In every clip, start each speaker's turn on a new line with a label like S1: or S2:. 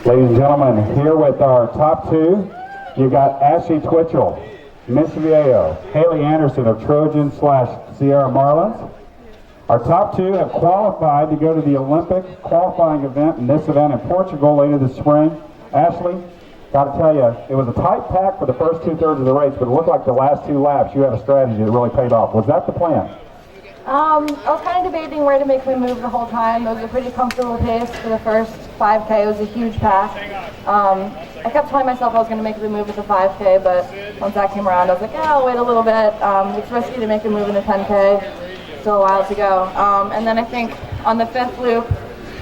S1: Ladies and gentlemen, here with our top two, you got Ashley Twichell, Miss Viejo, Haley Anderson of Trojan/Sierra Marlins. Our top two have qualified to go to the Olympic qualifying event in this event in Portugal later this spring. Ashley, got to tell you, it was a tight pack for the first two-thirds of the race, but it looked like the last two laps you had a strategy that really paid off. Was that the plan?
S2: I was kind of debating where to make my move the whole time. It was a pretty comfortable pace for the first 5K. It was a huge pack. I kept telling myself I was going to make the move with the 5K, but once that came around, I was like, yeah, I'll wait a little bit. It's risky to make a move in the 10K. Still a while to go. And then I think on the fifth loop,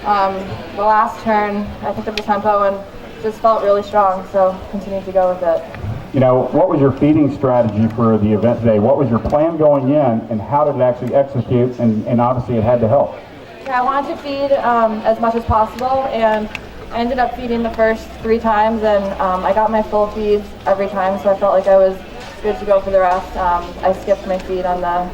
S2: the last turn, I picked up the tempo and just felt really strong, so continued to go with it.
S1: You know, what was your feeding strategy for the event today? What was your plan going in, and how did it actually execute? And obviously it had to help.
S2: Yeah, I wanted to feed as much as possible, and I ended up feeding the first 3 times, and I got my full feeds every time, so I felt like I was good to go for the rest. I skipped my feed on the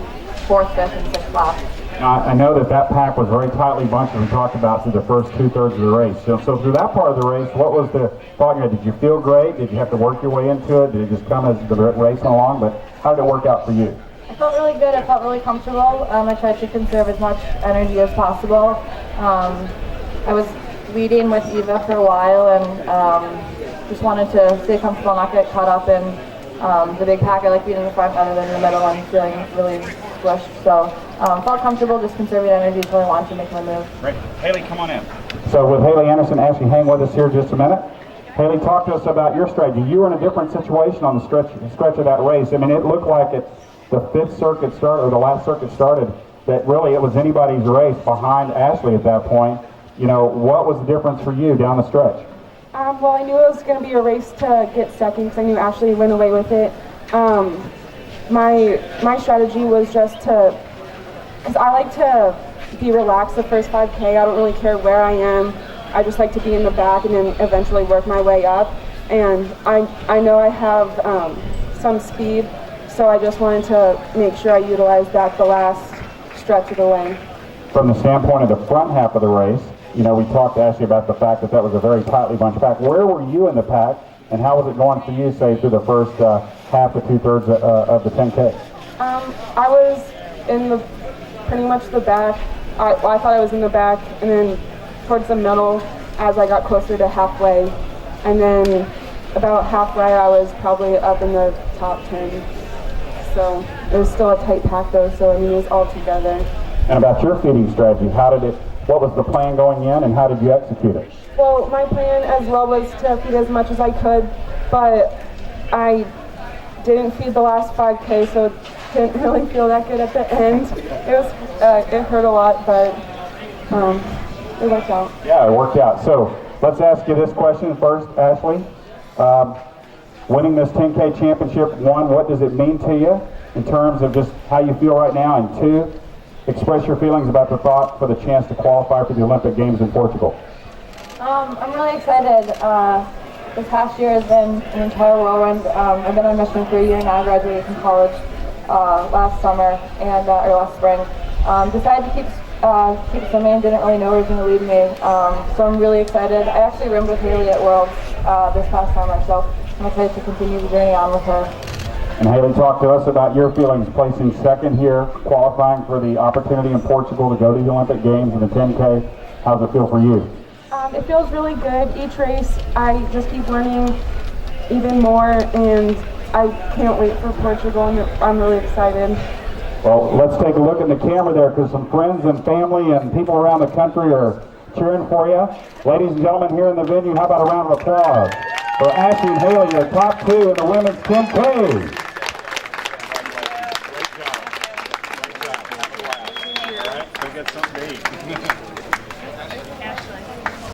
S2: 4th, 5th, and 6th lap.
S1: I know that pack was very tightly bunched, as we talked about, through the first two-thirds of the race. So through that part of the race, what was the thought? Did you feel great? Did you have to work your way into it? Did it just come as the race went along? But how did it work out for you?
S2: I felt really good. I felt really comfortable. I tried to conserve as much energy as possible. I was leading with Eva for a while, and just wanted to stay comfortable, not get caught up in the big pack. I like being in the front rather than in the middle and feeling really squished. So felt comfortable, just conserving energy until I wanted to make my move.
S1: Great. Haley, come on in. So with Haley Anderson, Ashley, hang with us here just a minute. Haley, talk to us about your strategy. You were in a different situation on the stretch of that race. I mean, it looked like the 5th circuit started, or the last circuit started, that really it was anybody's race behind Ashley at that point. You know, what was the difference for you down the stretch?
S3: Well, I knew it was going to be a race to get second because I knew Ashley went away with it. My strategy was just to, because I like to be relaxed the first 5K. I don't really care where I am. I just like to be in the back and then eventually work my way up. And I know I have some speed, so I just wanted to make sure I utilized that the last stretch of the way.
S1: From the standpoint of the front half of the race, you know, we talked to Ashley about the fact that was a very tightly bunched pack. Where were you in the pack, and how was it going for you, say, through the first half to two-thirds of the 10K?
S3: I was in pretty much the back. I thought I was in the back, and then towards the middle as I got closer to halfway. And then about halfway, I was probably up in the top 10. So it was still a tight pack, though, so I mean, it was all together.
S1: And about your feeding strategy, what was the plan going in, and how did you execute it?
S3: Well, my plan as well was to feed as much as I could, but I didn't feed the last 5K, so it didn't really feel that good at the end. It hurt a lot, but it worked out.
S1: Yeah, it worked out. So let's ask you this question first, Ashley. Winning this 10K championship, 1, what does it mean to you in terms of just how you feel right now, and 2, express your feelings about the thought for the chance to qualify for the Olympic Games in Portugal.
S2: I'm really excited. This past year has been an entire whirlwind. I've been on a mission for a year now. I graduated from college last summer or last spring. Decided to keep swimming. Didn't really know where it was going to lead me. So I'm really excited. I actually roomed with Haley at Worlds this past summer, so I'm excited to continue the journey on with her.
S1: And Haley, talk to us about your feelings placing second here, qualifying for the opportunity in Portugal to go to the Olympic Games in the 10K. How does it feel for you?
S3: It feels really good. Each race, I just keep learning even more, and I can't wait for Portugal, and I'm really excited.
S1: Well, let's take a look at the camera there, because some friends and family and people around the country are cheering for you. Ladies and gentlemen here in the venue, how about a round of applause for Ashley and Haley, your top 2 in the women's 10K.
S4: Get something to eat.